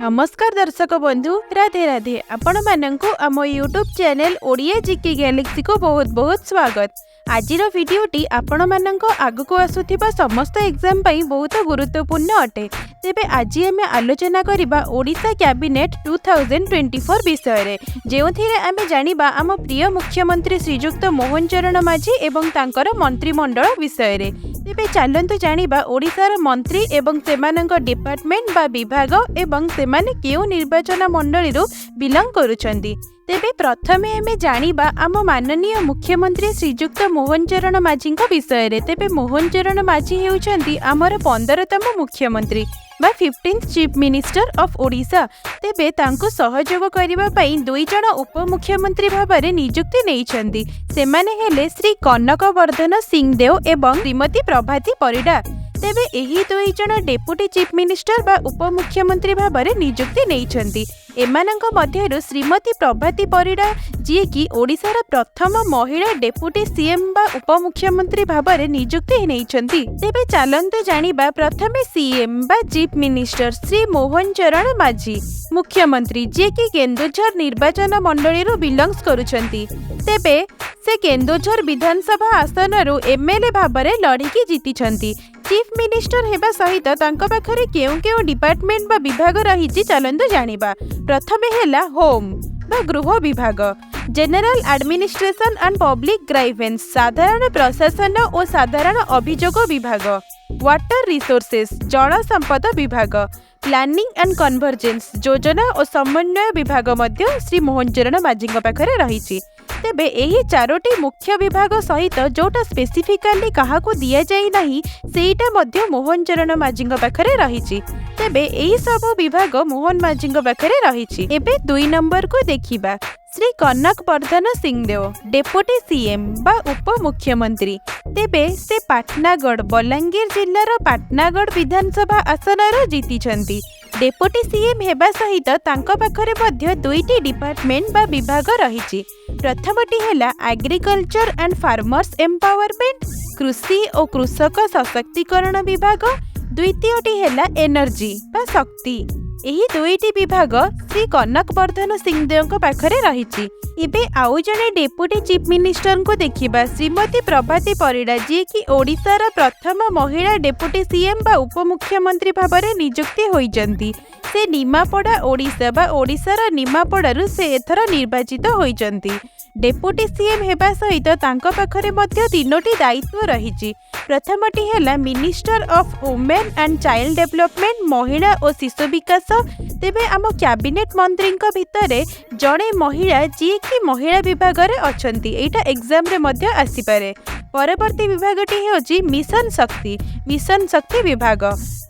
नमस्कार दर्शक बंधु, राधे राधे। आपण मानंकु आम YouTube channel Odia GK Galaxy को बहुत बहुत स्वागत। आजिर वीडियोटी आपण मानंक आगको आसुथिबा समस्त एग्जाम पई बहुत गुरुत्वपूर्ण अटे। तेबे आज आमे आलोचना करिबा ओडिशा कैबिनेट 2024 विषय रे, जेउथिरे आमे जानिबा आम प्रिय मुख्यमंत्री श्रीजुक्त मोहन चरण माझी एवं तांकर मंत्रिमंडल विषय रे। तेबे चलंतु जानिबा ओडिशार मंत्री एवं सेमानंक डिपार्टमेंट बा विभाग एवं सेमाने केउ निर्वाचन मंडली रु बिलंग करूछंती। तेबे प्रथमे आमे जानिबा आम माननीय मुख्यमंत्री श्रीजुक्त मोहन चरण माझी विषय रे। तेबे मोहन चरण माझी हेउछंती आमर 15तम मुख्यमंत्री बा 15th chief minister of Odisha. तेबे तांको सहयोग करिबा पई दुई जण उपमुख्यमंत्री भाबरे नियुक्ति नेइछंती। सेमाने हेले श्री कनक वर्धन सिंहदेव एवं श्रीमती प्रभाती परिडा। तेबे एही दुई जण डेप्यूटी चीफ मिनिस्टर बा उपमुख्यमंत्री भाबरे नियुक्ति नेइछंती। एमानंक मध्यरु श्रीमती प्रभाती परिडा जी कि ओडिशार प्रथम महिला डेप्यूटी सीएम बा उपमुख्यमंत्री भाबरे नियुक्ति नेइछंती। तेबे चलंतु जानिबा प्रथमे सीएम बा चीफ मिनिस्टर श्री मोहन चरण माझी मुख्यमंत्री जे कि केन्दुझर निर्वाचन मंडली रु बिलंग्स करूछंती। तेबे से केन्दुझर विधानसभा आसन रु एमएलए भाबरे लड़िकी जीतिछंती। चीफ मिनिस्टर हेबा सहित तांको पाखरे केउ डिपार्टमेंट बा विभाग रहिछि चलंतु जानिबा। प्रथमे हेला होम बा गृह विभाग, जनरल एडमिनिस्ट्रेशन एंड पब्लिक ग्राइवेंस साधारण प्रशासन और साधारण अभियोग विभाग, वाटर रिसोर्सेस जल संपद विभाग, प्लानिंग एंड कन्वर्जेंस योजना और समन्वय विभाग मध्य श्री मोहन चरण माझी पाखरे रहिछि। तेबे एही चारोटी मुख्य विभाग सहित जोटा स्पेसिफिकाली काहाको दिया जाई नाही सेटा मध्य मोहन चरण माझी पाखरे रहिछि। तेबे एही सब विभाग मोहन माझी पाखरे रहिछि। एबे 2 नंबर को देखिबा श्री कनक वर्धन सिंहदेव डेप्यूटी सीएम बा उप मुख्यमंत्री। तेबे से पाटनागढ़ बलांगीर जिल्लार पाटनागढ़ विधानसभा आसन जीतिछंती। डेप्यूटी सीएम हेबा सहित तांको पाखरे मध्य 2टी डिपार्टमेंट बा विभाग रहिछि। प्रथमटी हेला एग्रीकल्चर एंड फार्मर्स एम्पावरमेंट कृषि और कृषक सशक्तिकरण विभाग, द्वितीयटी हेला एनर्जी बा शक्ति। एही 2टी विभाग श्री कनक वर्धन सिंहदेव पाखरे रहिछि। इबे आउ जने डेप्यूटी चीफ मिनिस्टर को देखिबा श्रीमती प्रभाती परिडा जी कि ओडिशार प्रथम महिला डेप्यूटी सीएम बा उपमुख्यमंत्री भाबरे नियुक्ति होइजंती। से निमापड़ा ओडिशा बा ओडिशार निमापड़ारु से एथर निर्वाचित होइजंती। डेप्यूटी सीएम हेबा सहित तांको पाखरे मध्य 3टी दायित्व रहिछि। प्रथमटी हेला minister of women and child development महिला और शिशु विकास। तेबे आम कैबिनेट मंत्री भितरे जड़े महिला जी कि महिला विभाग रे अछंती। एटा एग्जाम रे मध्य आसी पारे। परवर्ती विभागटी हेउची मिशन शक्ति विभाग,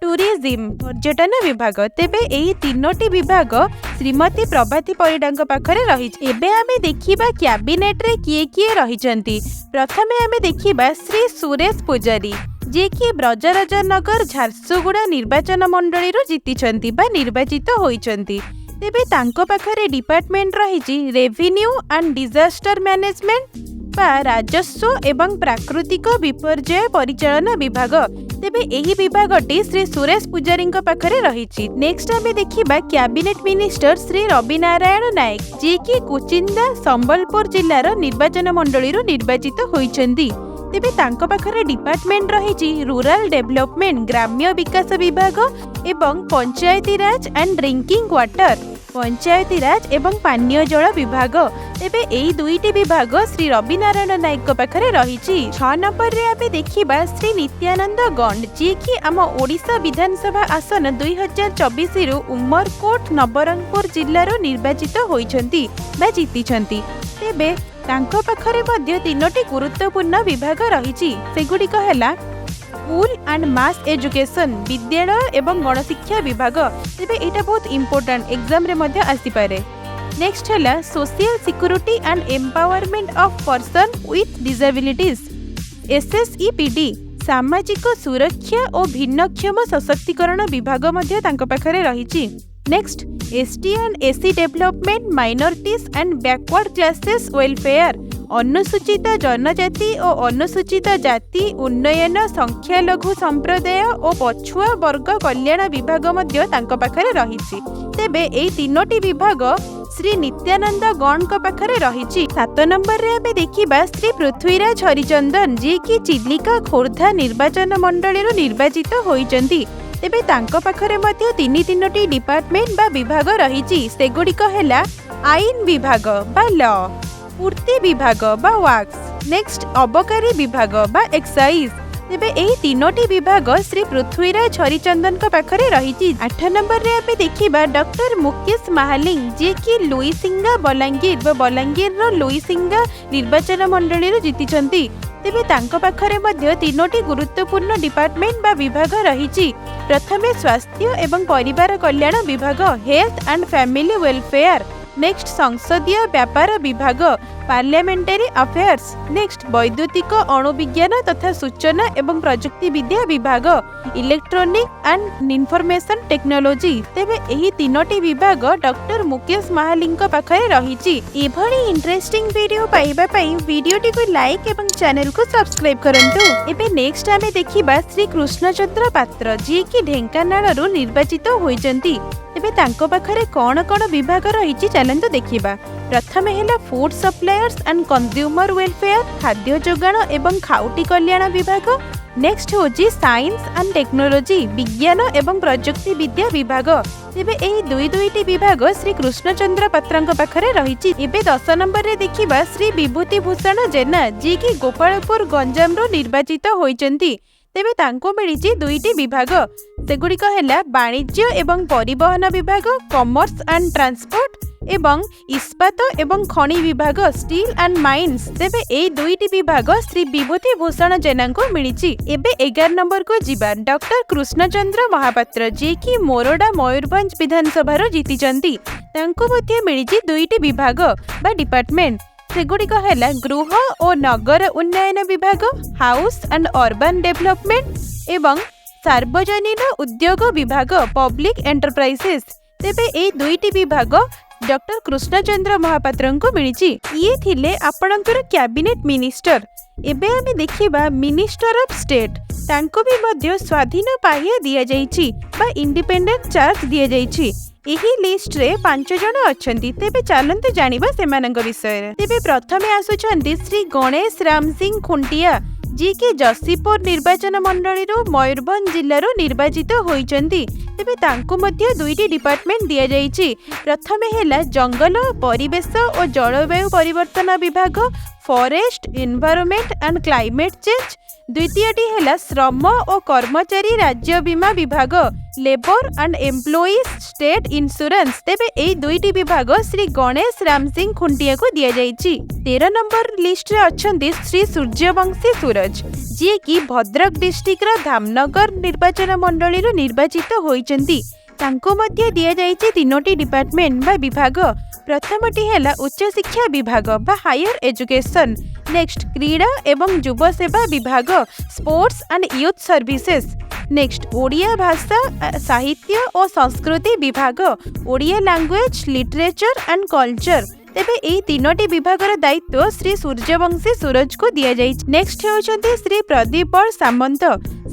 टूरिज्म पर्यटन विभाग। तेबे एही 3टी विभाग श्रीमती प्रभाती परिडा पाखरे रहिछि। एबे आमे देखिबा कैबिनेट रे किए रहिछंती। प्रथमे आमे देखिबा श्री सुरेश पुजारी जे कि ब्रजराजनगर झारसुगुड़ा निर्वाचन मंडली रु जीतिछंती बा निर्वाचित होइछंती। तेबे तांको पाखरे डिपार्टमेंट रहिछि रेवेन्यू एंड डिजास्टर मैनेजमेंट बा राजस्व एवं प्राकृतिक विपर्यय परिचालन विभाग। तेबे एही विभागटी श्री सुरेश पुजारी पाखरे रहिछि। नेक्स्ट आमे देखिबा कैबिनेट मिनिस्टर श्री रवि नारायण नायक जे कि कुचिंदा संबलपुर जिल्लार निर्वाचन मंडली रु निर्वाचित होइछंती। तेबे तांको पाखरे डिपार्टमेंट रहिछि रूरल डेवलपमेंट ग्राम्य विकास विभाग एवं पंचायती राज एंड ड्रिंकिंग वाटर पंचायती राज एवं पानीय जल विभाग। तेबे एही 2टी विभाग श्री रवि नारायण नायक पाखरे रहिछि। 6 नंबर रे आबे देखिबा श्री नित्यानंद गंड जे कि आम ओडिशा विधानसभा आसन 2024 रु उमरकोट नवरंगपुर जिल्लार निर्वाचित होइछंती बा जीतिछंती। तेबे तांको पाखरे मध्य 3टी गुरुत्वपूर्ण विभाग रहिछि। सेगुड़िक हेला स्कूल एंड मास एजुकेशन विद्यालय एवं गणशिक्षा विभाग। तेबे एटा बहुत इंपोर्टेंट एग्जाम रे मध्य आसी पारे। नेक्स्ट हेला social security and empowerment of person with disabilities SSEPD सामाजिक सुरक्षा और भिन्नक्षम सशक्तिकरण विभाग मध्य तांको पाखरे रहिछि। Next ST and SC development minorities and backward classes welfare अनुसूचित जनजाति और अनुसूचित जाति उन्नयन संख्यालघु संप्रदाय और पछुआ वर्ग कल्याण विभाग मध्य तांको पाखरे रहिछि। तेबे एई तीनोटी विभाग श्री नित्यानंद गौड़ पाखरे रहिछि। 7 नंबर रे आबे देखिबा श्री पृथ्वीराज हरिचंदन जी की चिलिका खोर्धा निर्वाचन मंडली निर्वाचित होइचंती। तेबे तांको पाखरे मध्य तीनोटी डिपार्टमेंट बा विभाग रहिछि। सेगुड़िक हैला आईन विभाग बा लॉ, पूर्ति विभाग बा वाक्स, नेक्स्ट अबकारी विभाग बा एक्साइज। तेबे एही तीनोटी विभाग श्री पृथ्वीराज हरिचंदन को पाखरे रहिछि। 8 नंबर रे आबे देखिबा डॉक्टर मुकेश महालिंग जे कि लुईसिंगा बलांगीर व बलांगीर रो लुईसिंगा निर्वाचन मंडली रो जीतिचंती। तेबे तांको पाखरे मध्य तीनोटी गुरुत्वपूर्ण डिपार्टमेंट बा विभाग रहिछि। प्रथमे स्वास्थ्य एवं परिवार कल्याण विभाग health and family welfare, next संसदीय व्यापार विभाग पार्लियामेंटरी अफेयर्स, नेक्स्ट वैद्युतिक अणुविज्ञान तथा सूचना एवं प्रजुक्ति विद्या विभाग इलेक्ट्रॉनिक एंड इन्फॉर्मेशन टेक्नोलॉजी। तेबे एही तीनोटी विभाग डॉक्टर मुकेश महालिंग पाखरे रहिछि। एभली इंटरेस्टिंग वीडियो पाइबा पई वीडियोटी को लाइक एवं चैनल को सब्सक्राइब करंतु। एबे नेक्स्ट आमे देखिबा श्री कृष्णचंद्र पात्र जी की ढेंकानाल रु निर्वाचित होइचंती। तेबे तांको पाखरे कोन कोन विभाग रहिछि चलंतु देखिबा। प्रथमे हैला food suppliers and consumer welfare खाद्य जोगाण एवं खाउटी कल्याण विभाग, नेक्स्ट होछि साइंस एंड टेक्नोलॉजी विज्ञान एवं प्रजुक्ति विद्या विभाग। तेबे एही दुईटी विभाग श्री कृष्णचंद्र पात्रंक पाखरे रहिछि। एबे 10 नंबर रे देखिबा श्री विभूति भूषण जेना जी की गोपालपुर गंजाम रो निर्वाचित होइचंती। तेबे तांको मिलिछि दुईटी विभाग। सेगुड़िक हैला वाणिज्य एवं परिवहन विभाग कॉमर्स एंड ट्रांसपोर्ट एवं इस्पात एवं खनि विभाग स्टील एंड माइन्स। तेबे एई दुईटी विभाग श्री विभूति भूषण जेना को मिलिछि। एबे 11 नंबर को जिबा डॉक्टर कृष्णचंद्र महापात्र जे की मोरडा मयूरभंज विधानसभा रो जीतिचंती। तांको मध्ये मिलिछि दुईटी विभाग बा डिपार्टमेंट। सेगुड़िक हैला गृह और नगर उन्नयन विभाग हाउस एंड अर्बन डेवलपमेंट एवं सार्वजनिक उद्योग विभाग पब्लिक एंटरप्राइजेस। तेबे एई दुईटी विभाग डॉक्टर कृष्णचंद्र महापात्र को मिलिछि। ये थिले आपणकर कैबिनेट मिनिस्टर। एबे आमे देखिबा मिनिस्टर ऑफ स्टेट तांको भी मध्य स्वाधीन पाहिया दिया जाइछि बा इंडिपेंडेंट चार्ज दिया जाइछि। एही लिस्ट रे 5 जण अछंती। तेबे चलंतु जानिबा सेमानंग विषय रे। तेबे प्रथमे आसुछंती श्री गणेश राम सिंह खुंटिया जी के जसीपुर निर्वाचन मंडली रो मयूरभंज जिल्ला रो निर्वाचित होइचंती। तेबे तांको मध्य दुईटी डिपार्टमेंट दिया जाइछि। प्रथमे हैला जंगल परिवेश और जलवायु परिवर्तन विभाग forest environment and climate change. द्वितीयटी हैला श्रम और कर्मचारी राज्य बीमा विभाग labour and employees state insurance. तेबे एई दुईटी विभाग श्री गणेश राम सिंह खुंटिया को दिया जाइछि। 13 नंबर लिस्ट रे अछंती श्री सूर्यवंशी सूरज जी की भद्रक डिस्ट्रिक्ट रा धामनगर निर्वाचन मंडली रो निर्वाचित होइचंती। तांको मध्य दिया जाइछि तीनोटी डिपार्टमेंट बा विभाग। प्रथमटी हैला उच्च शिक्षा विभाग बा हायर एजुकेशन, नेक्स्ट क्रीड़ा एवं युवा सेवा विभाग sports and youth services, next Odia भाषा साहित्य और संस्कृति विभाग Odia language literature and culture. तेबे एई तीनोटी विभागर दायित्व श्री सूर्यवंशी सूरज को दिया जाइछि। नेक्स्ट हेउचंती श्री प्रदीप बल सामंत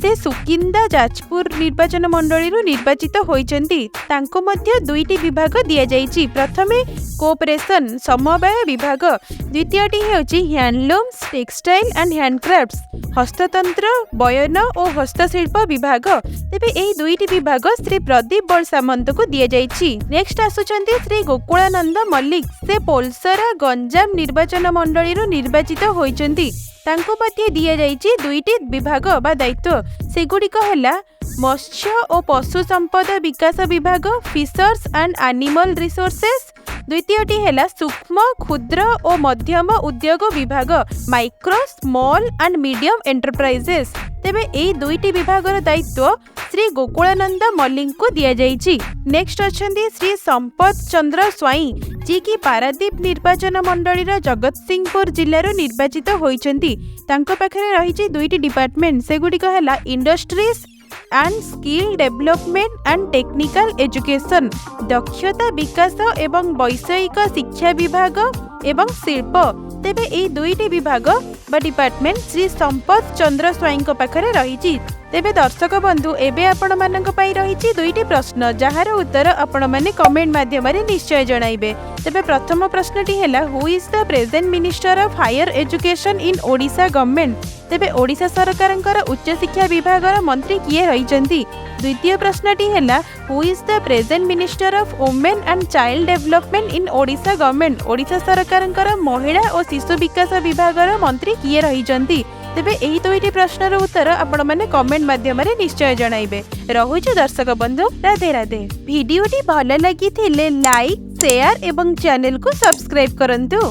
से सुकिंदा जाजपुर निर्वाचन मंडली रो निर्वाचित होइचंती। तांको मध्य दुईटी विभाग दिया जाइछि। प्रथमे कोऑपरेशन समवाय विभाग, द्वितीयटी हेउछि हैंडलूम्स टेक्सटाइल एंड हैंडक्राफ्ट्स हस्ततंत्र बयन और हस्तशिल्प विभाग। तेबे एई दुईटी विभाग श्री प्रदीप बल सामंत को दिया जाइछि। नेक्स्ट आसुचंती श्री गोकुलानंद मल्लिक से पोलसरा गंजाम निर्वाचन मंडली रो निर्वाचित होइचंती। तांको मध्य दिया जाइछि दुईटी विभाग बा दायित्व। सेगुड़िक हैला मत्स्य और पशु संपद विकास विभाग फिशर्स एंड एनिमल रिसोर्सेस, द्वितीयटी हैला सूक्ष्म क्षुद्र और मध्यम उद्योग विभाग micro small and medium enterprises. तेबे एई दुईटी विभागर दायित्व श्री गोकुलानंद मल्लिक को दिया जाइछि। नेक्स्ट अछंती श्री संपत चंद्र स्वाई जी की पारादीप निर्वाचन मंडली रा जगतसिंहपुर जिल्ला रो निर्वाचित होइचंती। तांको पाखरे रहिछि दुईटी डिपार्टमेंट। सेगुड़िक हैला industries and skill development and technical education दक्षता विकास एवं वैषयिक शिक्षा विभाग एवं शिल्प, तेबे एई दुईटी विभाग बा डिपार्टमेंट श्री संपत चंद्र स्वाईं पाखरे रही। तेबे दर्शक बंधु एबे आपण मानक पई रही दुईटी प्रश्न जार उत्तर आपण माने कमेंट माध्यम निश्चय जणाइबे। तेबे प्रथम प्रश्नटी हैला who is the present minister of higher education in Odisha government. तेबे ओडिशा सरकारंकर उच्च शिक्षा विभागर मंत्री किए रहिचंती। द्वितीय प्रश्नटी हैला who is the present minister of women and child development in Odisha government. Odisha सरकारंकर महिला और शिशु विकास विभागर मंत्री किए रहिचंती। तेबे एही दुईटी प्रश्नर उत्तर आपण माने कमेंट माध्यम निश्चय जणाइबे। रहुछु दर्शक बंधु राधे राधे। वीडियोटी भल लगी थिले लाइक शेयर एवं चैनल को सब्सक्राइब करंतु।